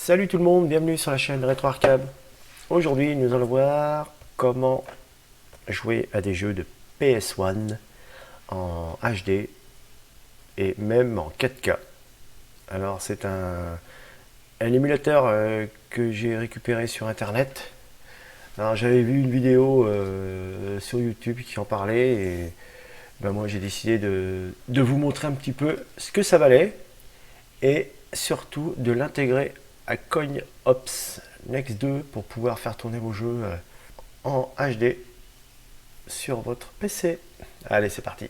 Salut tout le monde, bienvenue sur la chaîne RetroArcade. Aujourd'hui, nous allons voir comment jouer à des jeux de PS1 en HD et même en 4K. Alors, c'est un émulateur que j'ai récupéré sur internet. Alors, j'avais vu une vidéo sur YouTube qui en parlait et ben, moi j'ai décidé de vous montrer un petit peu ce que ça valait et surtout de l'intégrer à CoinOps Next 2 pour pouvoir faire tourner vos jeux en HD sur votre PC. Allez, c'est parti.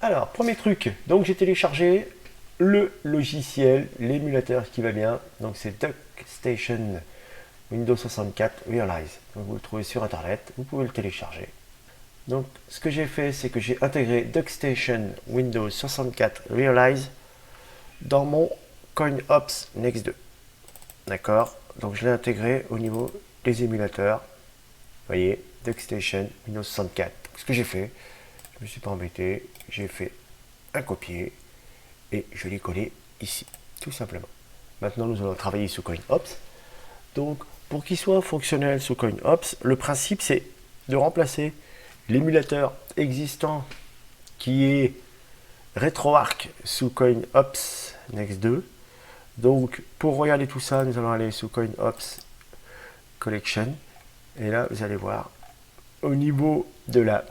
Alors, premier truc, donc j'ai téléchargé le logiciel, l'émulateur qui va bien. Donc c'est DuckStation Windows 64 Realize. Donc vous le trouvez sur internet, vous pouvez le télécharger. Donc ce que j'ai fait, c'est que j'ai intégré DuckStation Windows 64 Realize dans mon CoinOps Next 2. D'accord. Donc je l'ai intégré au niveau des émulateurs. Vous voyez, DuckStation Windows 64. Donc, ce que j'ai fait, je ne me suis pas embêté, j'ai fait un copier et je l'ai collé ici, tout simplement. Maintenant, nous allons travailler sous CoinOps. Donc, pour qu'il soit fonctionnel sous CoinOps, le principe c'est de remplacer l'émulateur existant qui est RetroArch sous CoinOps Next 2. Donc, pour regarder tout ça, nous allons aller sous CoinOps Collection. Et là, vous allez voir, au niveau de la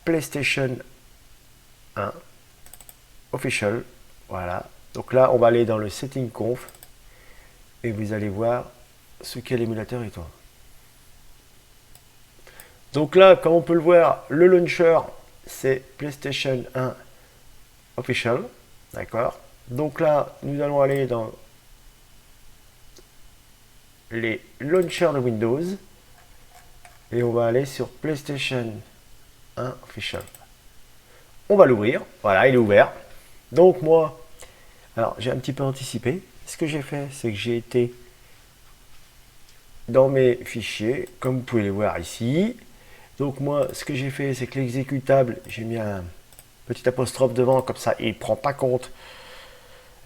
PlayStation 1 Official, voilà. Donc là, on va aller dans le Setting Conf et vous allez voir ce qu'est l'émulateur et tout. Donc là, comme on peut le voir, le launcher, c'est PlayStation 1 Official. D'accord. Donc là, nous allons aller dans les launchers de Windows et on va aller sur PlayStation 1 Official. On va l'ouvrir. Voilà, il est ouvert. Donc moi, alors j'ai un petit peu anticipé. Ce que j'ai fait, c'est que j'ai été dans mes fichiers, comme vous pouvez les voir ici. Donc moi, ce que j'ai fait, c'est que l'exécutable, j'ai mis un petit apostrophe devant, comme ça, il ne prend pas compte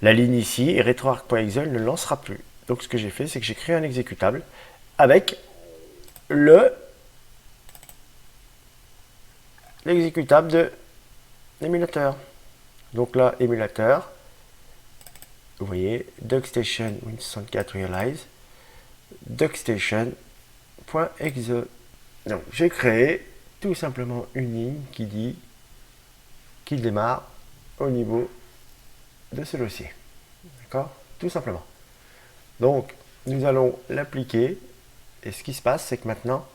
la ligne ici, et RetroArch.exe ne lancera plus. Donc ce que j'ai fait, c'est que j'ai créé un exécutable avec l'exécutable de l'émulateur. Donc là, émulateur, vous voyez, DuckStation Windows 64 Realize, DuckStation.exe. Donc j'ai créé tout simplement une ligne qui dit qu'il démarre au niveau de ce dossier. D'accord? Tout simplement. Donc nous allons l'appliquer et ce qui se passe, c'est que maintenant,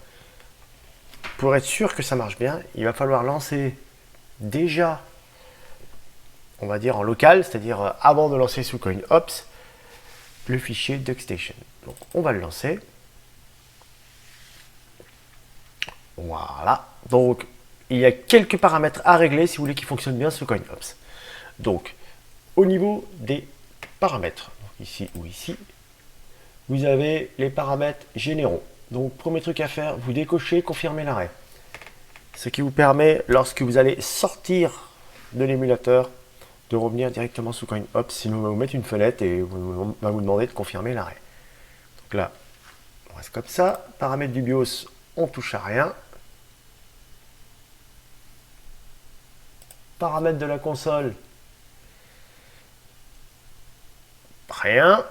pour être sûr que ça marche bien, il va falloir lancer déjà, on va dire en local, c'est-à-dire avant de lancer sous CoinOps, le fichier DuckStation. Donc on va le lancer. Voilà. Donc il y a quelques paramètres à régler si vous voulez qu'il fonctionne bien sous CoinOps. Donc au niveau des paramètres, ici ou ici, vous avez les paramètres généraux. Donc premier truc à faire, vous décochez confirmer l'arrêt. Ce qui vous permet, lorsque vous allez sortir de l'émulateur, de revenir directement sous CoinOps. Sinon, on va vous mettre une fenêtre et on va vous demander de confirmer l'arrêt. Donc là, on reste comme ça. Paramètres du BIOS, on touche à rien. Paramètres de la console, rien.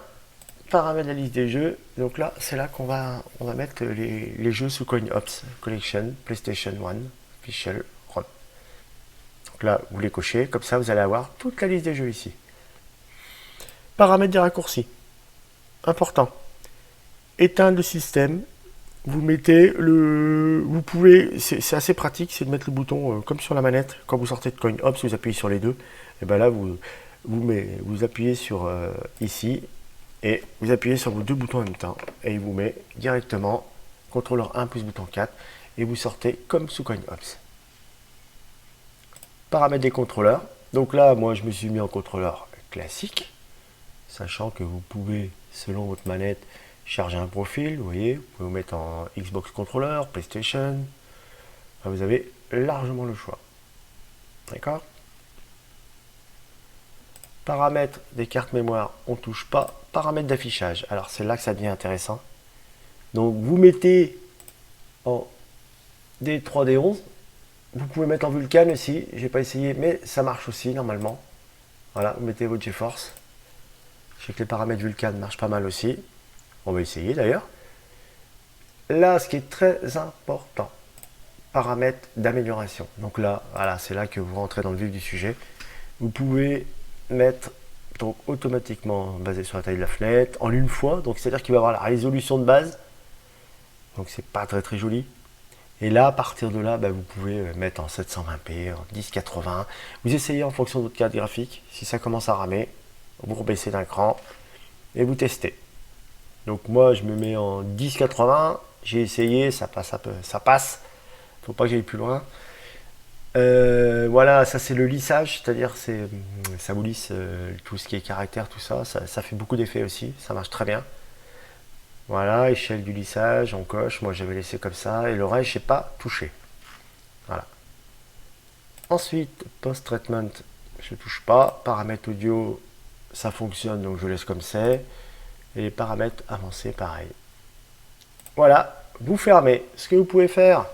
Paramètres de la liste des jeux. Donc là, c'est là qu'on va mettre les jeux sous CoinOps Collection, PlayStation 1, Official, ROM. Donc là, vous les cochez. Comme ça, vous allez avoir toute la liste des jeux ici. Paramètres des raccourcis. Important. Éteindre le système. Vous mettez le. Vous pouvez. C'est assez pratique, c'est de mettre le bouton comme sur la manette. Quand vous sortez de CoinOps, vous appuyez sur les deux. Et bien là, vous appuyez sur ici. Et vous appuyez sur vos deux boutons en même temps. Et il vous met directement contrôleur 1 plus bouton 4. Et vous sortez comme sous CoinOps. Paramètres des contrôleurs. Donc là, moi, je me suis mis en contrôleur classique. Sachant que vous pouvez, selon votre manette, charger un profil. Vous voyez, vous pouvez vous mettre en Xbox Controller, PlayStation. Enfin, vous avez largement le choix. D'accord? Paramètres des cartes mémoire, on touche pas. Paramètres d'affichage. Alors c'est là que ça devient intéressant. Donc vous mettez en D3D11. Vous pouvez mettre en Vulkan aussi. J'ai pas essayé, mais ça marche aussi normalement. Voilà, vous mettez votre GeForce. Je sais que les paramètres Vulkan marchent pas mal aussi. On va essayer d'ailleurs. Là, ce qui est très important, paramètres d'amélioration. Donc là, voilà, c'est là que vous rentrez dans le vif du sujet. Vous pouvez mettre donc automatiquement basé sur la taille de la fenêtre en une fois. Donc c'est-à-dire qu'il va avoir la résolution de base. Donc c'est pas très joli. Et là, à partir de là, vous pouvez mettre en 720p, en 1080. Vous essayez en fonction de votre carte graphique. Si ça commence à ramer, vous rebaissez d'un cran et vous testez. Donc moi, je me mets en 1080. J'ai essayé, ça passe un peu, ça passe. Faut pas que j'aille plus loin. Voilà, ça c'est le lissage, c'est-à-dire ça vous lisse tout ce qui est caractère, tout ça. Ça fait beaucoup d'effets aussi. Ça marche très bien. Voilà, échelle du lissage, on coche. Moi, j'avais laissé comme ça. Et le reste, je n'ai pas touché. Voilà. Ensuite, post-treatment, je ne touche pas. Paramètres audio, ça fonctionne, donc je laisse comme c'est. Et les paramètres avancés, pareil. Voilà, vous fermez. Ce que vous pouvez faire,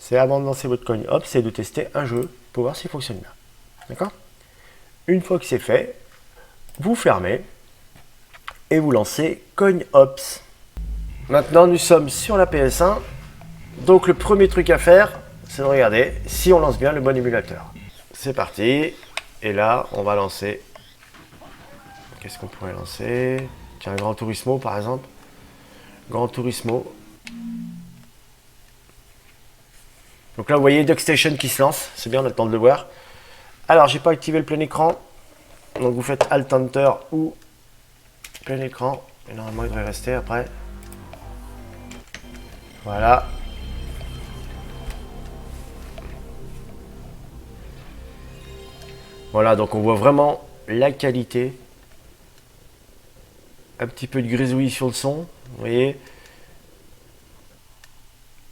c'est avant de lancer votre CoinOps, c'est de tester un jeu pour voir s'il fonctionne bien. D'accord? Une fois que c'est fait, vous fermez et vous lancez CoinOps. Maintenant, nous sommes sur la PS1. Donc, le premier truc à faire, c'est de regarder si on lance bien le bon émulateur. C'est parti. Et là, on va lancer. Qu'est-ce qu'on pourrait lancer? Tiens, Gran Turismo, par exemple. Gran Turismo. Donc là, vous voyez DuckStation qui se lance. C'est bien, on a le temps de le voir. Alors, j'ai pas activé le plein écran. Donc, vous faites Alt-Enter ou plein écran. Et normalement, il devrait rester après. Voilà. Voilà, donc on voit vraiment la qualité. Un petit peu de grisouillis sur le son, vous voyez.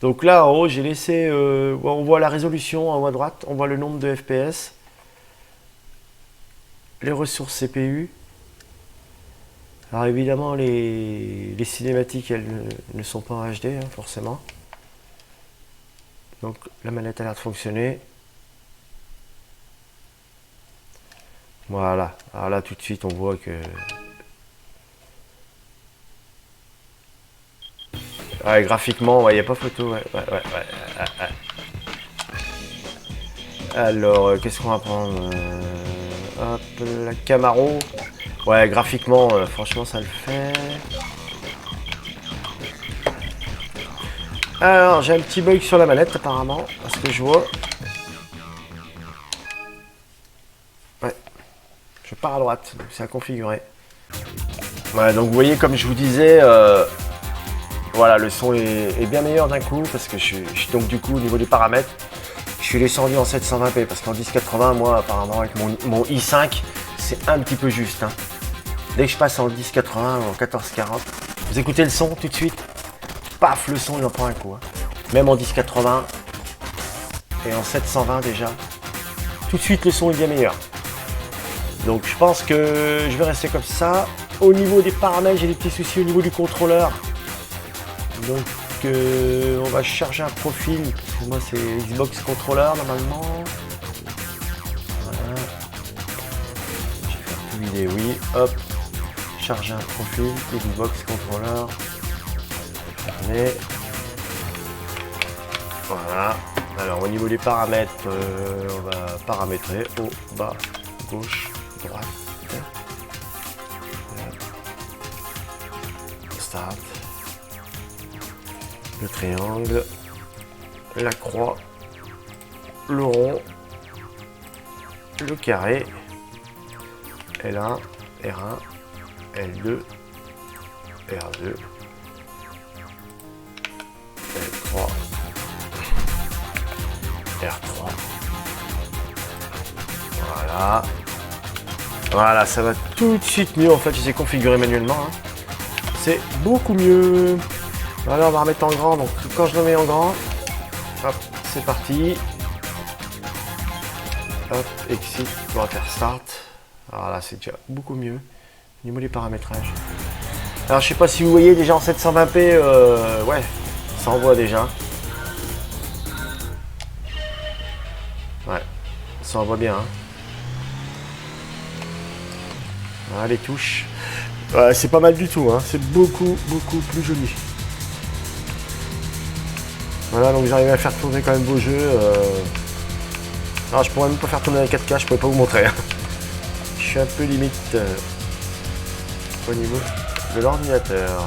Donc là, en haut, j'ai laissé... on voit la résolution en haut à droite, on voit le nombre de FPS. Les ressources CPU. Alors évidemment, les cinématiques, elles ne sont pas en HD, hein, forcément. Donc la manette a l'air de fonctionner. Voilà. Alors là, tout de suite, on voit que... Ouais, graphiquement, il n'y a pas photo. Ouais. Alors, qu'est-ce qu'on va prendre? Hop, la Camaro. Ouais, graphiquement, franchement, ça le fait. Alors, j'ai un petit bug sur la manette, apparemment, parce que je vois. Ouais, je pars à droite, donc c'est à configurer. Ouais, donc vous voyez, comme je vous disais, voilà, le son est bien meilleur d'un coup, parce que je suis donc du coup, au niveau des paramètres, je suis descendu en 720p, parce qu'en 1080, moi, apparemment, avec mon i5, c'est un petit peu juste. Hein. Dès que je passe en 1080 ou en 1440, vous écoutez le son tout de suite, paf, le son il en prend un coup. Hein. Même en 1080 et en 720 déjà, tout de suite le son est bien meilleur. Donc je pense que je vais rester comme ça. Au niveau des paramètres, j'ai des petits soucis au niveau du contrôleur. Donc on va charger un profil, parce que moi c'est Xbox Controller normalement. Voilà. Je vais faire tout vider, oui, hop. Charger un profil, Xbox Controller. Fermé. Voilà. Alors au niveau des paramètres, on va paramétrer haut, bas, gauche, droite. Start. Le triangle, la croix, le rond, le carré, L1, R1, L2, R2, L3, R3. Voilà. Voilà, ça va tout de suite mieux. En fait, je les ai configurés manuellement. Hein. C'est beaucoup mieux. Voilà, on va remettre en grand. Donc, quand je le mets en grand, hop, c'est parti. Hop, exit, on va faire start. Alors là, c'est déjà beaucoup mieux. Au niveau des paramétrages. Alors, je sais pas si vous voyez déjà en 720p, ouais, ça envoie déjà. Ouais, ça envoie bien. Hein. Voilà, les touches. Ouais, c'est pas mal du tout, hein. C'est beaucoup plus joli. Voilà, donc j'arrive à faire tourner quand même vos jeux. Alors, je pourrais même pas faire tourner en 4K, je pourrais pas vous montrer. Hein. Je suis un peu limite au niveau de l'ordinateur.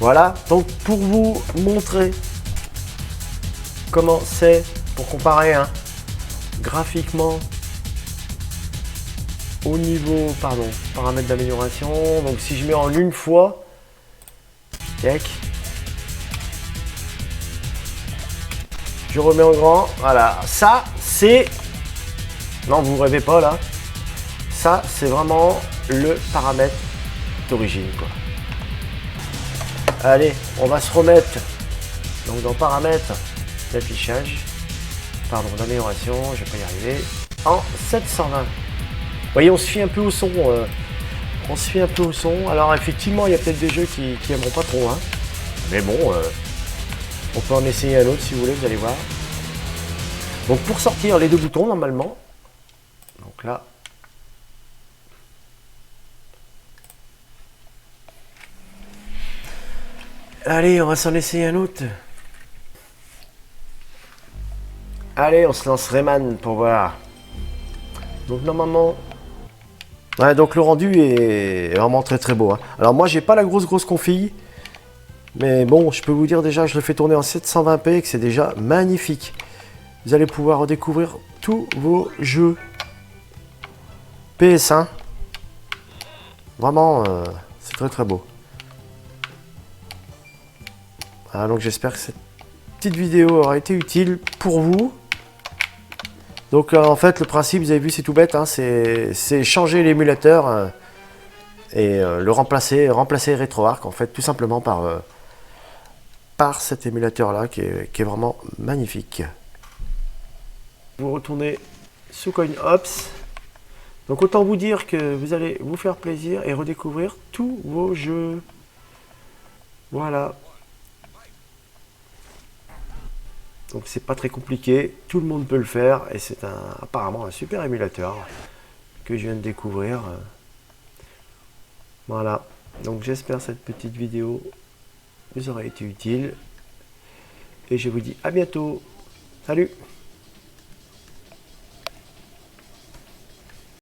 Voilà, donc pour vous montrer comment c'est, pour comparer hein, graphiquement au niveau, pardon, paramètres d'amélioration. Donc si je mets en une fois, tac, je remets en grand, voilà, ça c'est, non vous rêvez pas là, ça c'est vraiment le paramètre d'origine quoi. Allez, on va se remettre donc dans paramètres d'affichage, pardon d'amélioration, je vais pas y arriver, en 720. Vous voyez, on se fie un peu au son. On se fie un peu au son. Alors effectivement, il y a peut-être des jeux qui aimeront pas trop. Hein. Mais bon, on peut en essayer un autre si vous voulez, vous allez voir. Donc pour sortir les deux boutons, normalement. Donc là. Allez, on va s'en essayer un autre. Allez, on se lance Rayman pour voir. Donc normalement... Ouais, donc le rendu est vraiment très beau. Hein. Alors moi j'ai pas la grosse config, mais bon je peux vous dire déjà je le fais tourner en 720p et que c'est déjà magnifique. Vous allez pouvoir redécouvrir tous vos jeux PS1. Vraiment c'est très beau. Voilà, donc j'espère que cette petite vidéo aura été utile pour vous. Donc en fait le principe, vous avez vu, c'est tout bête, hein, c'est changer l'émulateur et le remplacer RetroArch en fait tout simplement par cet émulateur là qui est vraiment magnifique. Vous retournez sous CoinOps. Donc autant vous dire que vous allez vous faire plaisir et redécouvrir tous vos jeux. Voilà. Donc c'est pas très compliqué, tout le monde peut le faire et c'est apparemment un super émulateur que je viens de découvrir. Voilà, donc j'espère que cette petite vidéo vous aura été utile et je vous dis à bientôt. Salut!